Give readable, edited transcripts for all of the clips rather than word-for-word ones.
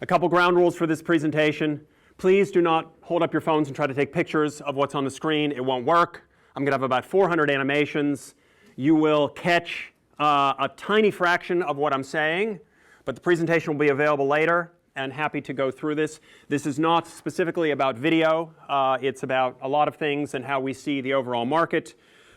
couple ground rules for this presentation. Please do not hold up your phones and try to take pictures of what's on the screen. It won't work. I'm going to have about 400 animations. You will catch a tiny fraction of what I'm saying, but the presentation will be available later, and happy to go through this. This is not specifically about video. It's about a lot of things and how we see the overall market.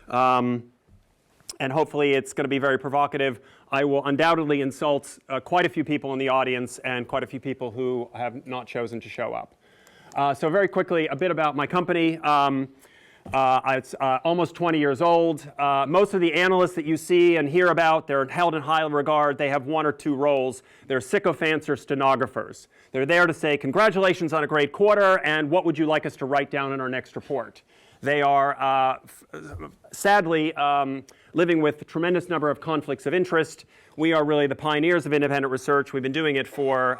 And hopefully it's going to be very provocative. I will undoubtedly insult quite a few people in the audience and quite a few people who have not chosen to show up. So very quickly, a bit about my company. It's almost 20 years old. Most of the analysts that you see and hear about, they're held in high regard. They have one or two roles. They're sycophants or stenographers. They're there to say, congratulations on a great quarter, and what would you like us to write down in our next report? They are, sadly, living with a tremendous number of conflicts of interest. We are really the pioneers of independent research. We've been doing it for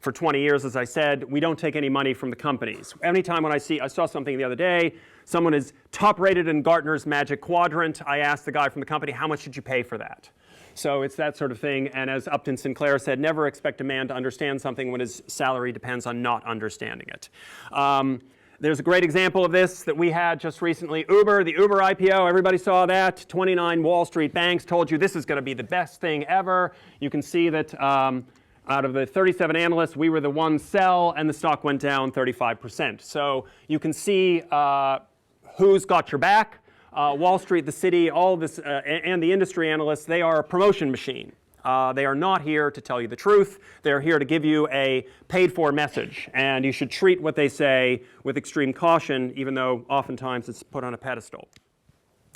20 years, as I said. We don't take any money from the companies. Anytime when I saw something the other day, someone is top rated in Gartner's Magic Quadrant, I asked the guy from the company, how much did you pay for that? So it's that sort of thing. And as Upton Sinclair said, never expect a man to understand something when his salary depends on not understanding it. There's a great example of this that we had just recently. Uber, the Uber IPO, everybody saw that. 29 Wall Street banks told you this is going to be the best thing ever. You can see that out of the 37 analysts, we were the one sell, and the stock went down 35%. So you can see who's got your back. Wall Street, the city, all of this, and the industry analysts, they are a promotion machine. They are not here to tell you the truth. They're here to give you a paid-for message, and you should treat what they say with extreme caution, even though oftentimes it's put on a pedestal.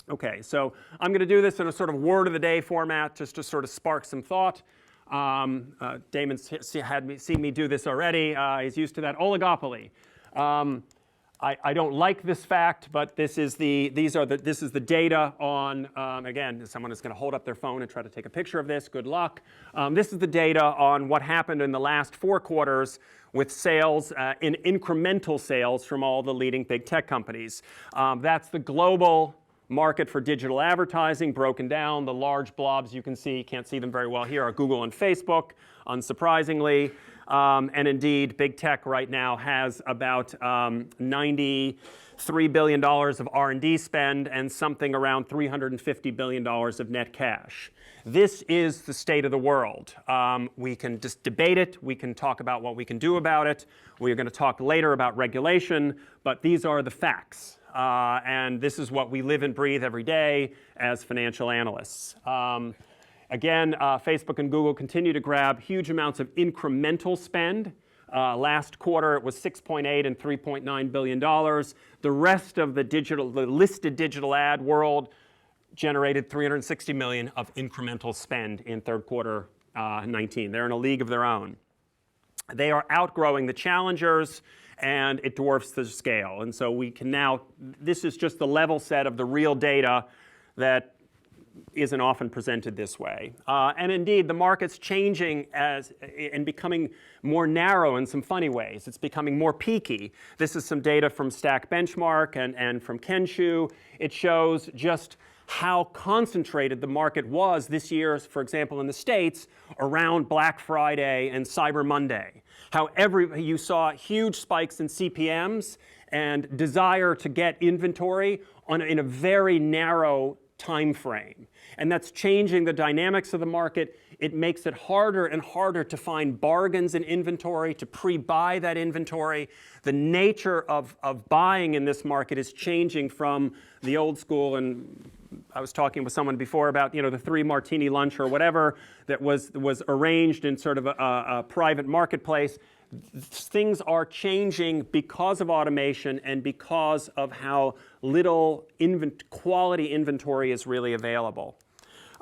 Okay, so I'm going to do this in a sort of word of the day format, just to sort of spark some thought. Damon's seen me do this already. He's used to that. Oligopoly. I don't like this fact, but this is the data on, again, someone is going to hold up their phone and try to take a picture of this. Good luck. This is the data on what happened in the last 4 quarters with sales, in incremental sales from all the leading big tech companies. That's the global market for digital advertising broken down. The large blobs you can see, can't see them very well here, are Google and Facebook, unsurprisingly. And indeed, big tech right now has about $93 billion of R&D spend and something around $350 billion of net cash. This is the state of the world. We can just debate it. We can talk about what we can do about it. We are going to talk later about regulation, but these are the facts. And this is what we live and breathe every day as financial analysts. Again, Facebook and Google continue to grab huge amounts of incremental spend. Last quarter, it was $6.8 and $3.9 billion. The rest of the listed digital ad world generated $360 million of incremental spend in third quarter 19. They're in a league of their own. They are outgrowing the challengers, and it dwarfs the scale. And so we can now, this is just the level set of the real data that isn't often presented this way. And indeed, the market's changing and becoming more narrow in some funny ways. It's becoming more peaky. This is some data from Stack Benchmark and from Kenshu. It shows just how concentrated the market was this year, for example, in the States, around Black Friday and Cyber Monday. How you saw huge spikes in CPMs and desire to get inventory in a very narrow time frame. And that's changing the dynamics of the market. It makes it harder and harder to find bargains in inventory, to pre-buy that inventory. The nature of buying in this market is changing from the old school, and I was talking with someone before about, the 3 martini lunch or whatever that was arranged in sort of a private marketplace. Things are changing because of automation and because of how little quality inventory is really available.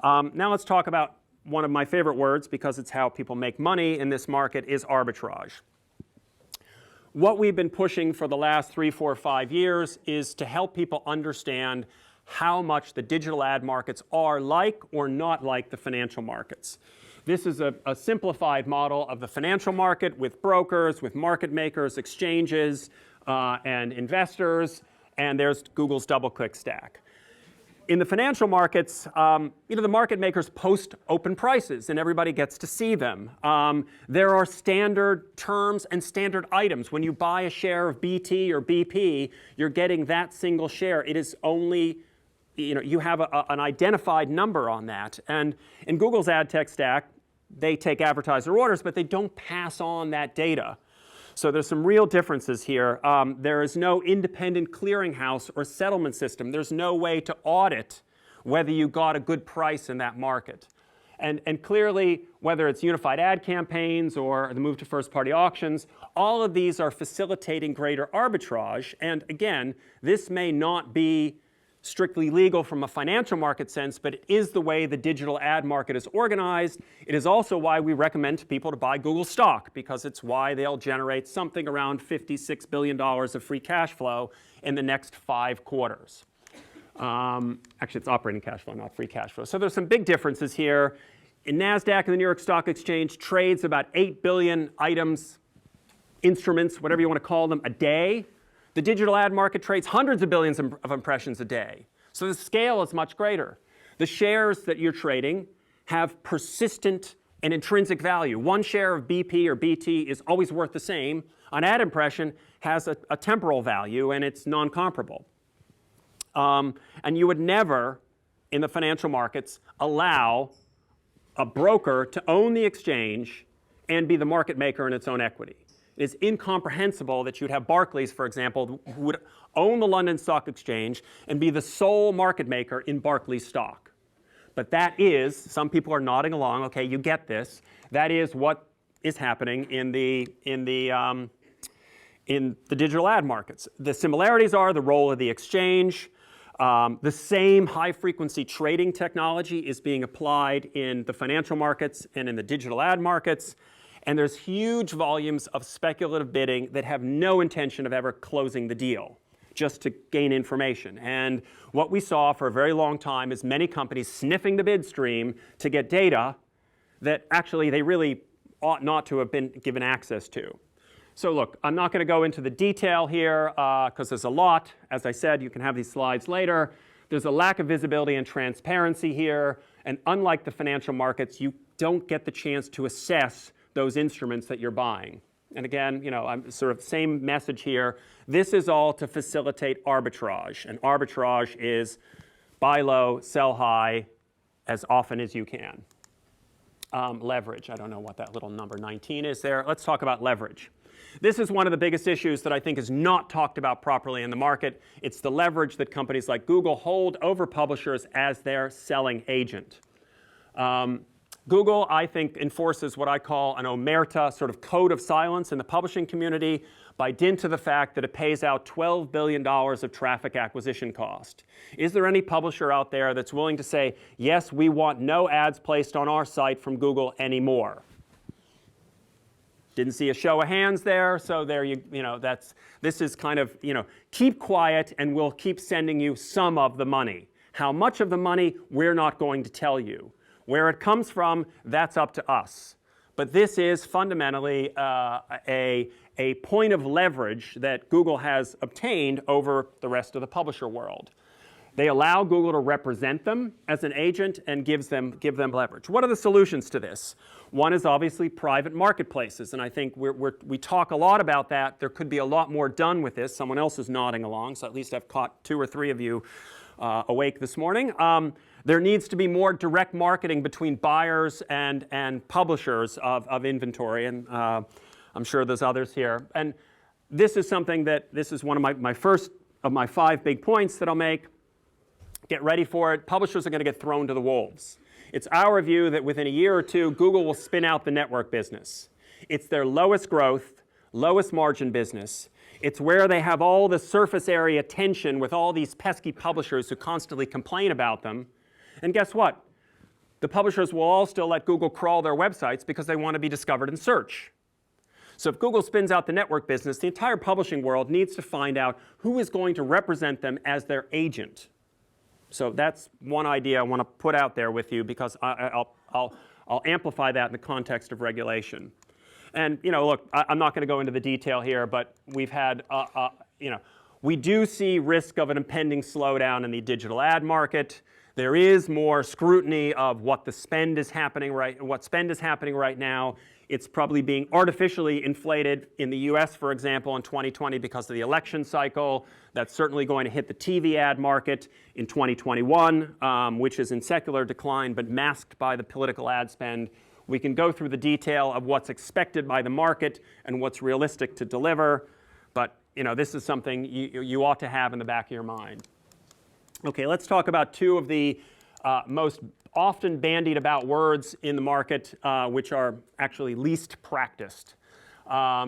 Now let's talk about one of my favorite words, because it's how people make money in this market, is arbitrage. What we've been pushing for the last 3, 4, 5 years is to help people understand how much the digital ad markets are like or not like the financial markets. This is a simplified model of the financial market with brokers, with market makers, exchanges, and investors, and there's Google's DoubleClick stack. In the financial markets, the market makers post open prices and everybody gets to see them. There are standard terms and standard items. When you buy a share of BT or BP, you're getting that single share. It is only, you have an identified number on that. And in Google's ad tech stack, they take advertiser orders, but they don't pass on that data. So there's some real differences here. There is no independent clearinghouse or settlement system. There's no way to audit whether you got a good price in that market. And clearly, whether it's unified ad campaigns or the move to first-party auctions, all of these are facilitating greater arbitrage. And again, this may not be strictly legal from a financial market sense, but it is the way the digital ad market is organized. It is also why we recommend to people to buy Google stock, because it's why they'll generate something around $56 billion of free cash flow in the next 5 quarters. Actually, it's operating cash flow, not free cash flow. So there's some big differences here. In NASDAQ and the New York Stock Exchange trades about 8 billion items, instruments, whatever you want to call them, a day. The digital ad market trades hundreds of billions of impressions a day. So the scale is much greater. The shares that you're trading have persistent and intrinsic value. One share of BP or BT is always worth the same. An ad impression has a temporal value, and it's non-comparable. And you would never, in the financial markets, allow a broker to own the exchange and be the market maker in its own equity. It is incomprehensible that you'd have Barclays, for example, who would own the London Stock Exchange and be the sole market maker in Barclays stock. But that is, some people are nodding along, okay, you get this, that is what is happening in the digital ad markets. The similarities are the role of the exchange. The same high-frequency trading technology is being applied in the financial markets and in the digital ad markets. And there's huge volumes of speculative bidding that have no intention of ever closing the deal, just to gain information. And what we saw for a very long time is many companies sniffing the bid stream to get data that actually they really ought not to have been given access to. So look, I'm not going to go into the detail here because there's a lot. As I said, you can have these slides later. There's a lack of visibility and transparency here. And unlike the financial markets, you don't get the chance to assess those instruments that you're buying. And again, I'm sort of same message here. This is all to facilitate arbitrage. And arbitrage is buy low, sell high as often as you can. Leverage. I don't know what that little number 19 is there. Let's talk about leverage. This is one of the biggest issues that I think is not talked about properly in the market. It's the leverage that companies like Google hold over publishers as their selling agent. Google, I think, enforces what I call an omerta, sort of code of silence in the publishing community by dint of the fact that it pays out $12 billion of traffic acquisition cost. Is there any publisher out there that's willing to say, yes, we want no ads placed on our site from Google anymore? Didn't see a show of hands there, so there this is kind of, keep quiet and we'll keep sending you some of the money. How much of the money, we're not going to tell you. Where it comes from, that's up to us. But this is fundamentally a point of leverage that Google has obtained over the rest of the publisher world. They allow Google to represent them as an agent and give them leverage. What are the solutions to this? One is obviously private marketplaces, and I think we talk a lot about that. There could be a lot more done with this. Someone else is nodding along, so at least I've caught 2 or 3 of you awake this morning. There needs to be more direct marketing between buyers and publishers of inventory, and I'm sure there's others here. And this is something this is one of my first of my 5 big points that I'll make. Get ready for it. Publishers are going to get thrown to the wolves. It's our view that within a year or 2, Google will spin out the network business. It's their lowest growth, lowest margin business. It's where they have all the surface area tension with all these pesky publishers who constantly complain about them. And guess what? The publishers will all still let Google crawl their websites because they want to be discovered in search. So if Google spins out the network business, the entire publishing world needs to find out who is going to represent them as their agent. So that's one idea I want to put out there with you because I'll amplify that in the context of regulation. And look, I'm not going to go into the detail here, but we've had We do see risk of an impending slowdown in the digital ad market. There is more scrutiny of what spend is happening right now. It's probably being artificially inflated in the US, for example, in 2020 because of the election cycle. That's certainly going to hit the TV ad market in 2021, which is in secular decline but masked by the political ad spend. We can go through the detail of what's expected by the market and what's realistic to deliver, but this is something you ought to have in the back of your mind. Okay, let's talk about two of the most often bandied about words in the market, which are actually least practiced: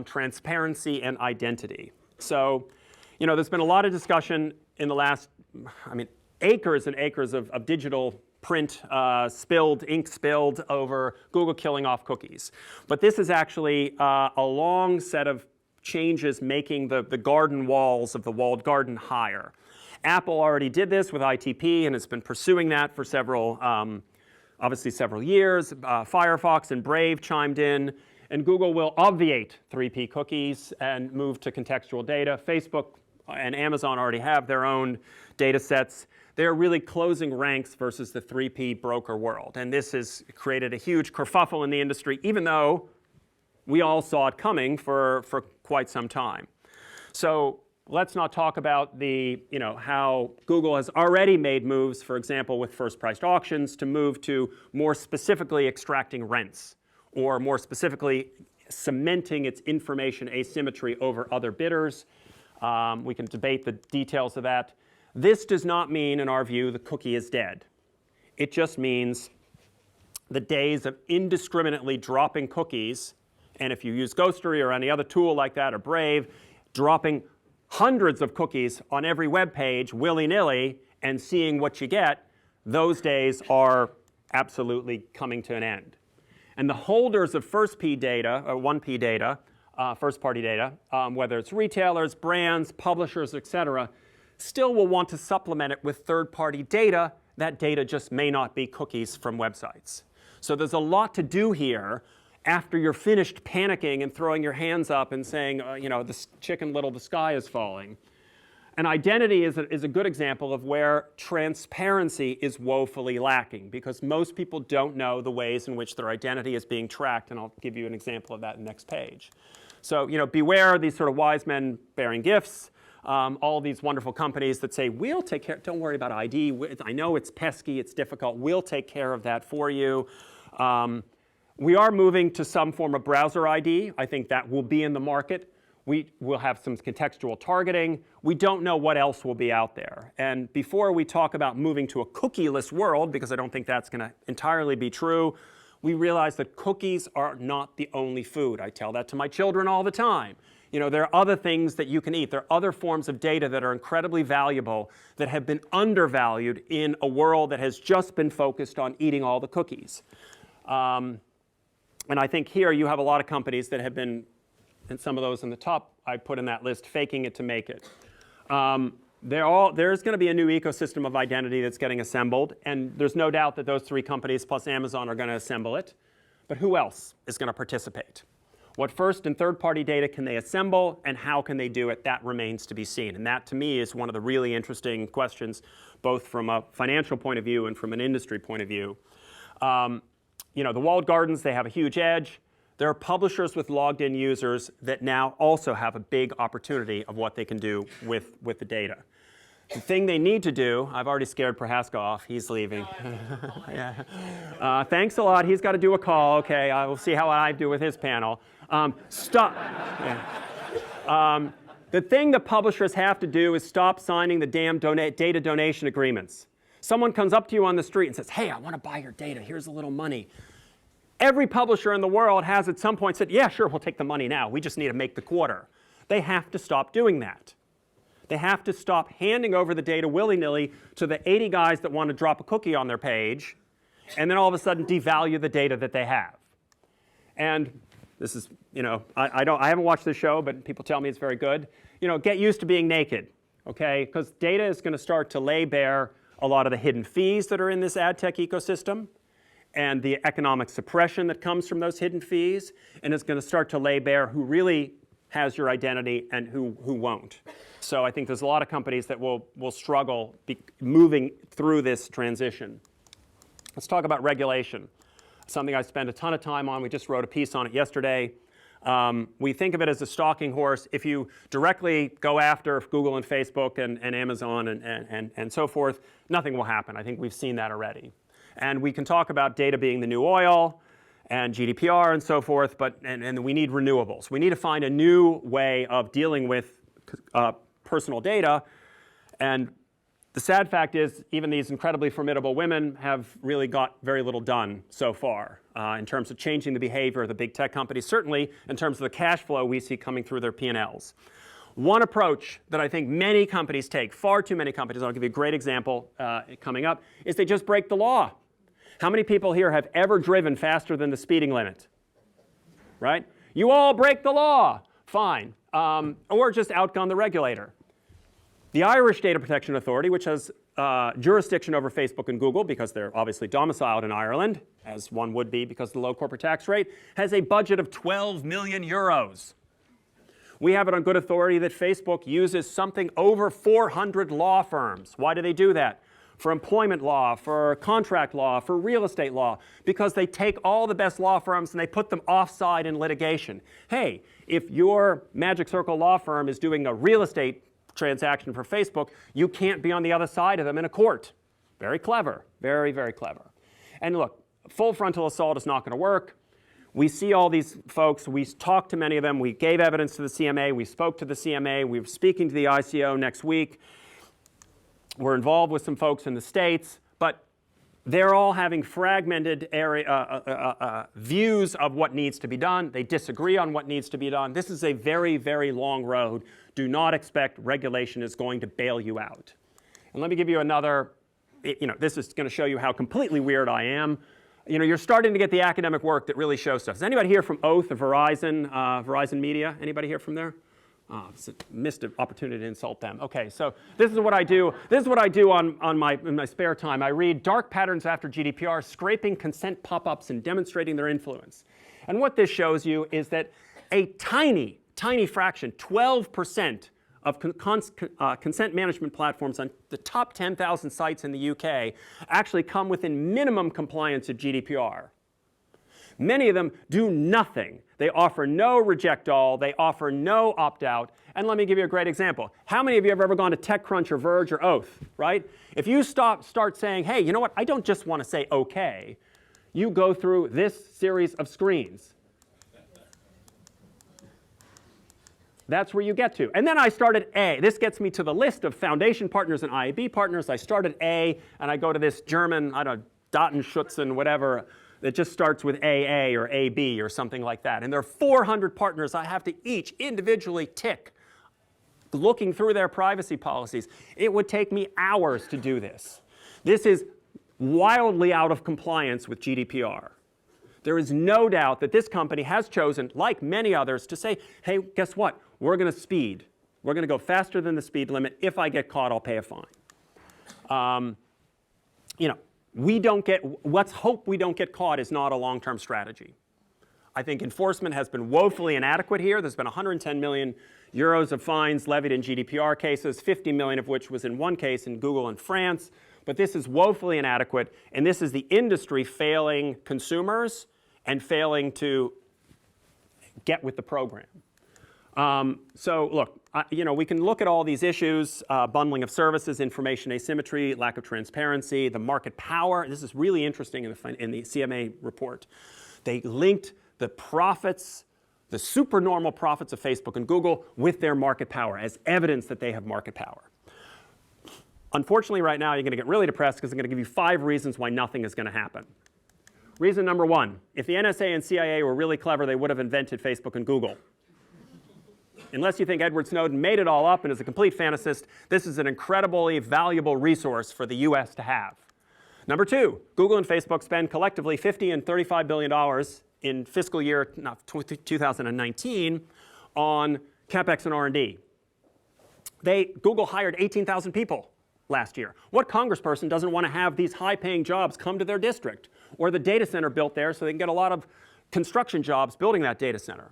transparency and identity. So, there's been a lot of discussion in the last, acres and acres of digital print ink spilled over Google killing off cookies. But this is actually a long set of changes making the garden walls of the walled garden higher. Apple already did this with ITP and has been pursuing that for several years. Firefox and Brave chimed in, and Google will obviate 3P cookies and move to contextual data. Facebook and Amazon already have their own data sets. They're really closing ranks versus the 3P broker world, and this has created a huge kerfuffle in the industry, even though we all saw it coming for quite some time. So let's not talk about how Google has already made moves, for example, with first-priced auctions, to move to more specifically extracting rents, or more specifically cementing its information asymmetry over other bidders. We can debate the details of that. This does not mean, in our view, the cookie is dead. It just means the days of indiscriminately dropping cookies, and if you use Ghostery or any other tool like that, or Brave, dropping hundreds of cookies on every web page willy-nilly and seeing what you get, those days are absolutely coming to an end. And the holders of first-P data, or 1P data, first-party data, whether it's retailers, brands, publishers, etc., still will want to supplement it with third-party data. That data just may not be cookies from websites. So there's a lot to do here after you're finished panicking and throwing your hands up and saying, the chicken little, the sky is falling. And identity is a good example of where transparency is woefully lacking, because most people don't know the ways in which their identity is being tracked, and I'll give you an example of that in the next page. So, beware these sort of wise men bearing gifts, all these wonderful companies that say, we'll take care, don't worry about ID, I know it's pesky, it's difficult, we'll take care of that for you. We are moving to some form of browser ID. I think that will be in the market. We will have some contextual targeting. We don't know what else will be out there. And before we talk about moving to a cookieless world, because I don't think that's going to entirely be true, we realize that cookies are not the only food. I tell that to my children all the time. There are other things that you can eat. There are other forms of data that are incredibly valuable that have been undervalued in a world that has just been focused on eating all the cookies. And I think here you have a lot of companies that have been, and some of those in the top I put in that list, faking it to make it. There's going to be a new ecosystem of identity that's getting assembled, and there's no doubt that those three companies plus Amazon are going to assemble it. But who else is going to participate? What first and third-party data can they assemble, and how can they do it? That remains to be seen. And that, to me, is one of the really interesting questions, both from a financial point of view and from an industry point of view. The walled gardens, they have a huge edge. There are publishers with logged-in users that now also have a big opportunity of what they can do with the data. The thing they need to do, I've already scared Prohaska off. He's leaving. Yeah. Thanks a lot. He's got to do a call. Okay, I will see how I do with his panel. Stop. Yeah. The thing the publishers have to do is stop signing the damn data donation agreements. Someone comes up to you on the street and says, hey, I want to buy your data. Here's a little money. Every publisher in the world has at some point said, yeah, sure, we'll take the money now. We just need to make the quarter. They have to stop doing that. They have to stop handing over the data willy-nilly to the 80 guys that want to drop a cookie on their page and then all of a sudden devalue the data that they have. And this is, I haven't watched this show, but people tell me it's very good. Get used to being naked, okay? Because data is going to start to lay bare a lot of the hidden fees that are in this ad tech ecosystem and the economic suppression that comes from those hidden fees, and it's going to start to lay bare who really has your identity and who won't. So I think there's a lot of companies that will struggle moving through this transition. Let's talk about regulation, something I spent a ton of time on. We just wrote a piece on it yesterday. We think of it as a stalking horse. If you directly go after Google and Facebook and Amazon and so forth, nothing will happen. I think we've seen that already. And we can talk about data being the new oil and GDPR and so forth, and we need renewables. We need to find a new way of dealing with personal data. And the sad fact is, even these incredibly formidable women have really got very little done so far in terms of changing the behavior of the big tech companies, certainly in terms of the cash flow we see coming through their P&Ls. One approach that I think many companies take, far too many companies, I'll give you a great example coming up, is they just break the law. How many people here have ever driven faster than the speeding limit? Right? You all break the law. Fine. Or just outgun the regulator. The Irish Data Protection Authority, which has jurisdiction over Facebook and Google because they're obviously domiciled in Ireland, as one would be because of the low corporate tax rate, has a budget of 12 million euros. We have it on good authority that Facebook uses something over 400 law firms. Why do they do that? For employment law, for contract law, for real estate law, because they take all the best law firms and they put them offside in litigation. Hey, if your Magic Circle law firm is doing a real estate transaction for Facebook, you can't be on the other side of them in a court. Very clever, very, very clever. And look, full frontal assault is not going to work. We see all these folks. We talked to many of them. We gave evidence to the CMA. We spoke to the CMA. We're speaking to the ICO next week. We're involved with some folks in the States, but they're all having fragmented views of what needs to be done. They disagree on what needs to be done. This is a very, very long road. Do not expect regulation is going to bail you out. And let me give you another, this is going to show you how completely weird I am. You're starting to get the academic work that really shows stuff. Is anybody here from Oath or Verizon, Verizon Media? Anybody here from there? Oh, it's a missed opportunity to insult them. Okay, so this is what I do. This is what I do in my spare time. I read Dark Patterns After GDPR, Scraping Consent Pop-ups and Demonstrating Their Influence. And what this shows you is that a tiny, tiny fraction, 12% of consent management platforms on the top 10,000 sites in the UK actually come within minimum compliance of GDPR. Many of them do nothing. They offer no reject all. They offer no opt-out. And let me give you a great example. How many of you have ever gone to TechCrunch or Verge or Oath, right? If you start saying, hey, you know what, I don't just want to say OK, you go through this series of screens. That's where you get to. And then I started A. This gets me to the list of foundation partners and IAB partners. I started A, and I go to this German, Datenschützen, whatever, that just starts with AA or AB or something like that. And there are 400 partners I have to each individually tick, looking through their privacy policies. It would take me hours to do this. This is wildly out of compliance with GDPR. There is no doubt that this company has chosen, like many others, to say, hey, guess what? We're going to speed. We're going to go faster than the speed limit. If I get caught, I'll pay a fine. Let's hope we don't get caught is not a long-term strategy. I think enforcement has been woefully inadequate here. There's been 110 million euros of fines levied in GDPR cases, 50 million of which was in one case in Google in France. But this is woefully inadequate, and this is the industry failing consumers and failing to get with the program. So look, we can look at all these issues, bundling of services, information asymmetry, lack of transparency, the market power. This is really interesting in the CMA report. They linked the profits, the supernormal profits of Facebook and Google with their market power as evidence that they have market power. Unfortunately, right now, you're going to get really depressed because I'm going to give you 5 reasons why nothing is going to happen. Reason number 1, if the NSA and CIA were really clever, they would have invented Facebook and Google. Unless you think Edward Snowden made it all up and is a complete fantasist, this is an incredibly valuable resource for the US to have. Number 2, Google and Facebook spend collectively $50 and $35 billion in fiscal year 2019 on CapEx and R&D. Google hired 18,000 people last year. What congressperson doesn't want to have these high-paying jobs come to their district or the data center built there so they can get a lot of construction jobs building that data center?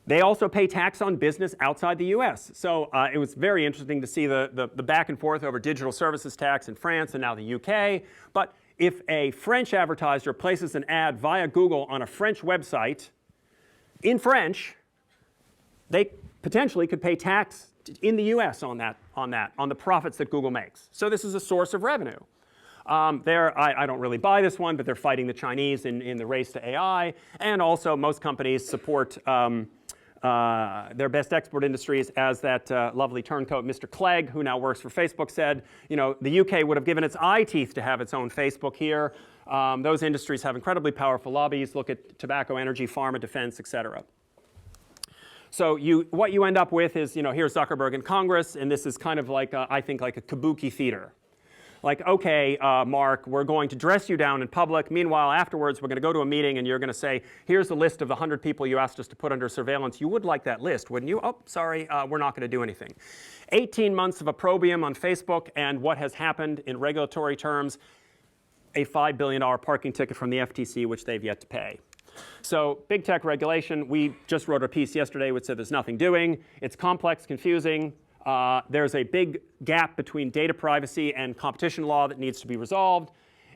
They also pay tax on business outside the US. So it was very interesting to see the back and forth over digital services tax in France and now the UK. But if a French advertiser places an ad via Google on a French website in French, they potentially could pay tax in the US on the profits that Google makes. So this is a source of revenue. I don't really buy this one, but they're fighting the Chinese in the race to AI. And also, most companies support their best export industries, as that lovely turncoat Mr. Clegg, who now works for Facebook, said. You know, the UK would have given its eye teeth to have its own Facebook here. Those industries have incredibly powerful lobbies. Look at tobacco, energy, pharma, defense, et cetera. So what you end up with is, here's Zuckerberg in Congress, and this is kind of like, I think, like a kabuki theater. Like, okay, Mark, we're going to dress you down in public. Meanwhile, afterwards, we're going to go to a meeting, and you're going to say, here's a list of the 100 people you asked us to put under surveillance. You would like that list, wouldn't you? Oh, sorry, we're not going to do anything. 18 months of opprobrium on Facebook, and what has happened in regulatory terms, a $5 billion parking ticket from the FTC, which they've yet to pay. So big tech regulation, we just wrote a piece yesterday which said there's nothing doing. It's complex, confusing. There's a big gap between data privacy and competition law that needs to be resolved.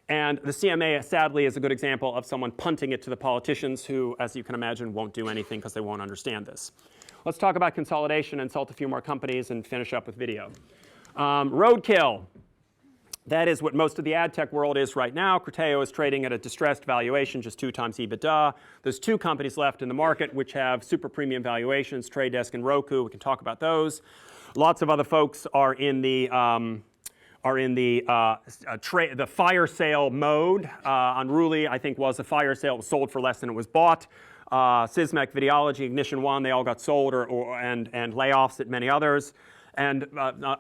And the CMA, sadly, is a good example of someone punting it to the politicians who, as you can imagine, won't do anything because they won't understand this. Let's talk about consolidation, insult a few more companies, and finish up with video. Roadkill. That is what most of the ad tech world is right now. Criteo is trading at a distressed valuation, just 2 times EBITDA. There's 2 companies left in the market which have super premium valuations, Trade Desk and Roku. We can talk about those. Lots of other folks are in the fire sale mode. Unruly, I think, was a fire sale. It was sold for less than it was bought. Sysmex, Videology, Ignition One, they all got sold and layoffs at many others. And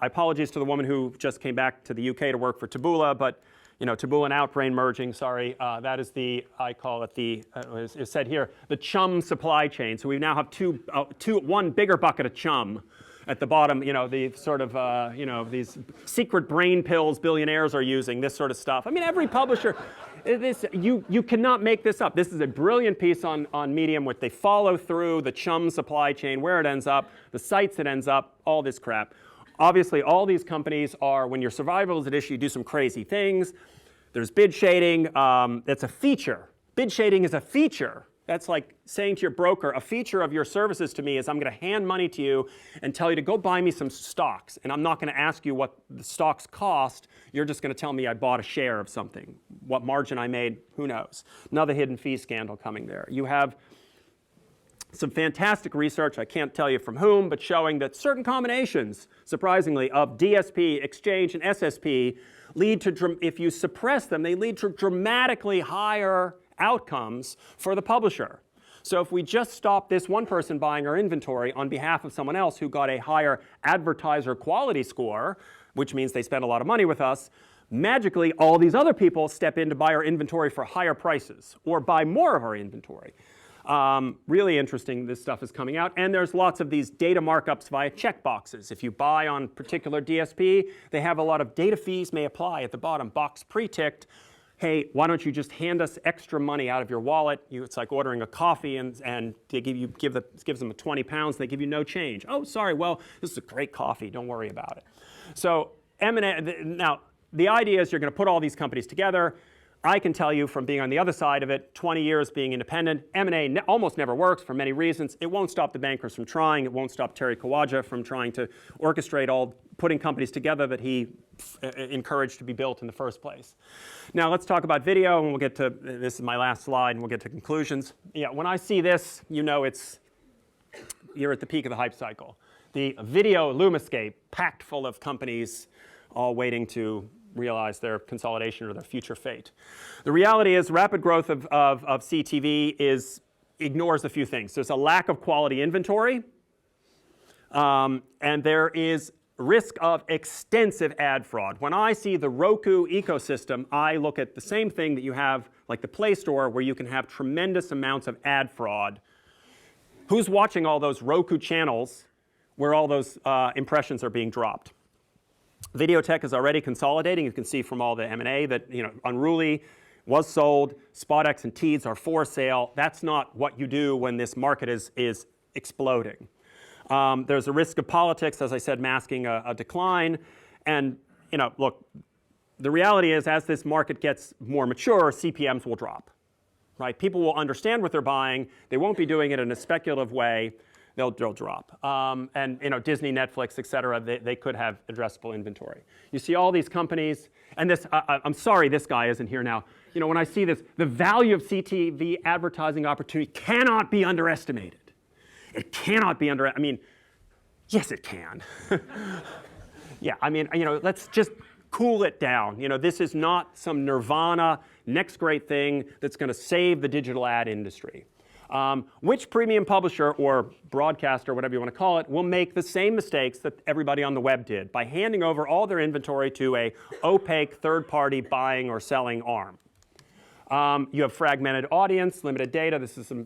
apologies to the woman who just came back to the UK to work for Taboola, but Taboola and Outbrain merging, sorry, that is I call it it's said here, the chum supply chain. So we now have one bigger bucket of chum at the bottom, the sort of, these secret brain pills billionaires are using, this sort of stuff. I mean, every publisher, you cannot make this up. This is a brilliant piece on Medium, where they follow through the chum supply chain, where it ends up, the sites it ends up, all this crap. Obviously, all these companies are, when your survival is at issue, you do some crazy things. There's bid shading. That's a feature. Bid shading is a feature. That's like saying to your broker, a feature of your services to me is I'm going to hand money to you and tell you to go buy me some stocks. And I'm not going to ask you what the stocks cost. You're just going to tell me I bought a share of something. What margin I made, who knows? Another hidden fee scandal coming there. You have some fantastic research, I can't tell you from whom, but showing that certain combinations, surprisingly, of DSP, exchange, and SSP lead to, if you suppress them, they lead to dramatically higher outcomes for the publisher. So if we just stop this one person buying our inventory on behalf of someone else who got a higher advertiser quality score, which means they spend a lot of money with us, magically all these other people step in to buy our inventory for higher prices or buy more of our inventory. Really interesting, this stuff is coming out. And there's lots of these data markups via checkboxes. If you buy on particular DSP, they have a lot of data fees may apply at the bottom, box pre-ticked. Hey, why don't you just hand us extra money out of your wallet? It's like ordering a coffee and they gives them £20, they give you no change. Oh, sorry, well, this is a great coffee, don't worry about it. So now, the idea is you're going to put all these companies together. I can tell you from being on the other side of it, 20 years being independent, M&A almost never works for many reasons. It won't stop the bankers from trying. It won't stop Terry Kawaja from trying to orchestrate putting companies together that he encouraged to be built in the first place. Now let's talk about video, and we'll get to, this is my last slide, and we'll get to conclusions. Yeah, when I see this, you're at the peak of the hype cycle. The video Lumascape, packed full of companies all waiting to realize their consolidation or their future fate. The reality is rapid growth of CTV ignores a few things. There's a lack of quality inventory, and there is risk of extensive ad fraud. When I see the Roku ecosystem, I look at the same thing that you have, like the Play Store, where you can have tremendous amounts of ad fraud. Who's watching all those Roku channels where all those impressions are being dropped? Video tech is already consolidating. You can see from all the M&A that Unruly was sold. SpotX and Teads are for sale. That's not what you do when this market is exploding. There's a risk of politics, as I said, masking a decline. And look, the reality is as this market gets more mature, CPMs will drop. Right? People will understand what they're buying. They won't be doing it in a speculative way. They'll drop. And Disney, Netflix, et cetera, they could have addressable inventory. You see all these companies, and this, I'm sorry this guy isn't here now. When I see this, the value of CTV advertising opportunity cannot be underestimated. It cannot be yes, it can. Yeah, let's just cool it down. This is not some nirvana, next great thing that's going to save the digital ad industry. Which premium publisher or broadcaster, whatever you want to call it, will make the same mistakes that everybody on the web did by handing over all their inventory to a opaque third-party buying or selling arm? You have fragmented audience, limited data. This is this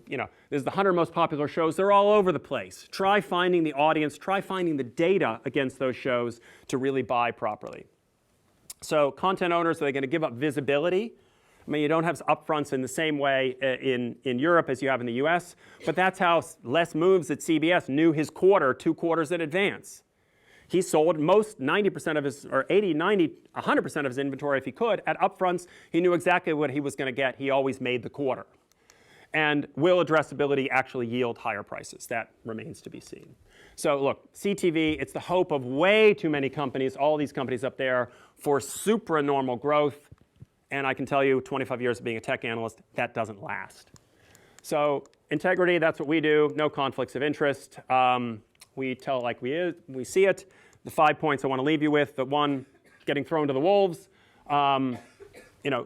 is the 100 most popular shows. They're all over the place. Try finding the audience. Try finding the data against those shows to really buy properly. So content owners, are they going to give up visibility? You don't have upfronts in the same way in Europe as you have in the US, but that's how Les Moves at CBS knew his quarter 2 quarters in advance. He sold most 90% of his, or 80, 90, 100% of his inventory if he could. At upfronts, he knew exactly what he was going to get. He always made the quarter. And will addressability actually yield higher prices? That remains to be seen. So look, CTV, it's the hope of way too many companies, all these companies up there, for supranormal growth. And I can tell you, 25 years of being a tech analyst, that doesn't last. So integrity, that's what we do. No conflicts of interest. We tell it like we see it. The 5 points I want to leave you with. The one, getting thrown to the wolves.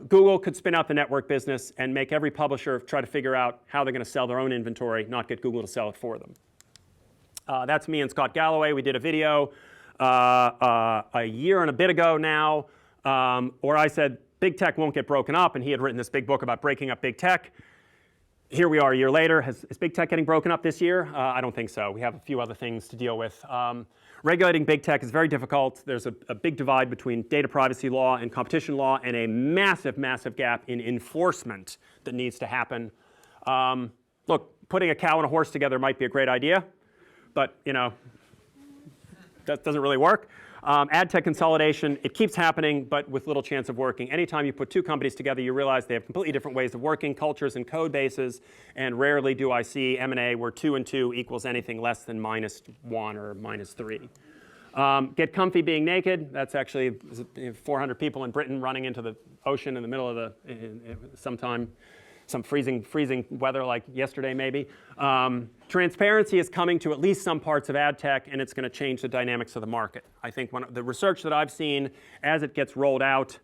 Google could spin out the network business and make every publisher try to figure out how they're going to sell their own inventory, not get Google to sell it for them. That's me and Scott Galloway. We did a video a year and a bit ago now where I said big tech won't get broken up, and he had written this big book about breaking up big tech. Here we are a year later. Is big tech getting broken up this year? I don't think so. We have a few other things to deal with. Regulating big tech is very difficult. There's a big divide between data privacy law and competition law, and a massive, massive gap in enforcement that needs to happen. Look, putting a cow and a horse together might be a great idea, but that doesn't really work. Ad tech consolidation, it keeps happening, but with little chance of working. Anytime you put 2 companies together, you realize they have completely different ways of working, cultures and code bases, and rarely do I see M&A where 2 and 2 equals anything less than -1 or -3. Get comfy being naked. That's actually 400 people in Britain running into the ocean in the middle of some freezing weather like yesterday maybe. Transparency is coming to at least some parts of ad tech, and it's going to change the dynamics of the market. I think the research that I've seen as it gets rolled out,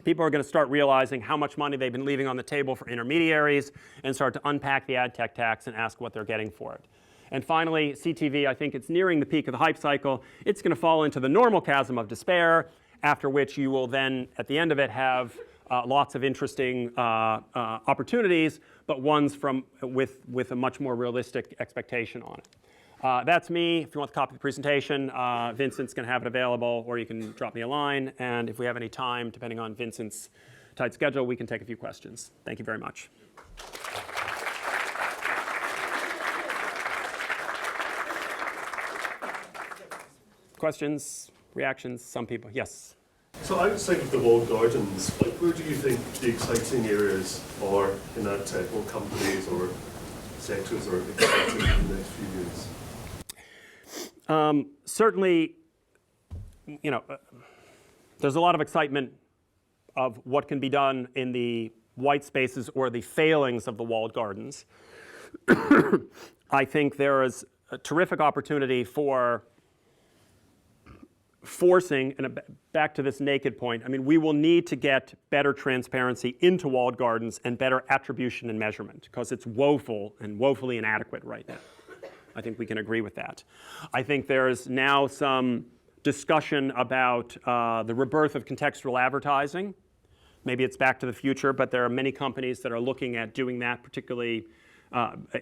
people are going to start realizing how much money they've been leaving on the table for intermediaries and start to unpack the ad tech tax and ask what they're getting for it. And finally, CTV, I think it's nearing the peak of the hype cycle. It's going to fall into the normal chasm of despair, after which you will then, at the end of it, have lots of interesting opportunities, but ones with a much more realistic expectation on it. That's me. If you want to copy the presentation, Vincent's going to have it available, or you can drop me a line. And if we have any time, depending on Vincent's tight schedule, we can take a few questions. Thank you very much. Questions, reactions, some people? Yes? So outside of the walled gardens, where do you think the exciting areas are in ad tech? What companies or sectors are exciting in the next few years? Certainly, there's a lot of excitement of what can be done in the white spaces or the failings of the walled gardens. I think there is a terrific opportunity for forcing, and back to this naked point, we will need to get better transparency into walled gardens and better attribution and measurement, because it's woeful and woefully inadequate right now. I think we can agree with that. I think there's now some discussion about the rebirth of contextual advertising. Maybe it's back to the future, but there are many companies that are looking at doing that particularly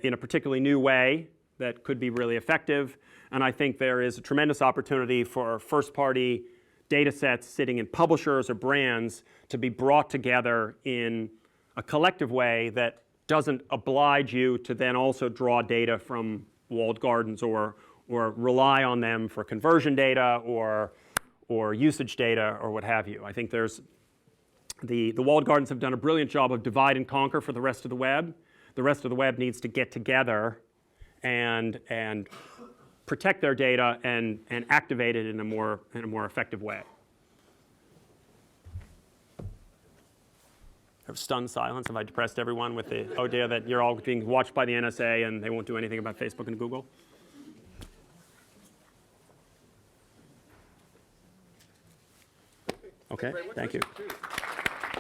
in a particularly new way that could be really effective. And I think there is a tremendous opportunity for first-party data sets sitting in publishers or brands to be brought together in a collective way that doesn't oblige you to then also draw data from walled gardens or rely on them for conversion data or usage data or what have you. I think there's the walled gardens have done a brilliant job of divide and conquer for the rest of the web. The rest of the web needs to get together and protect their data and activate it in a more effective way. Have stunned silence. Have I depressed everyone with the idea that you're all being watched by the NSA and they won't do anything about Facebook and Google? Okay, thank you.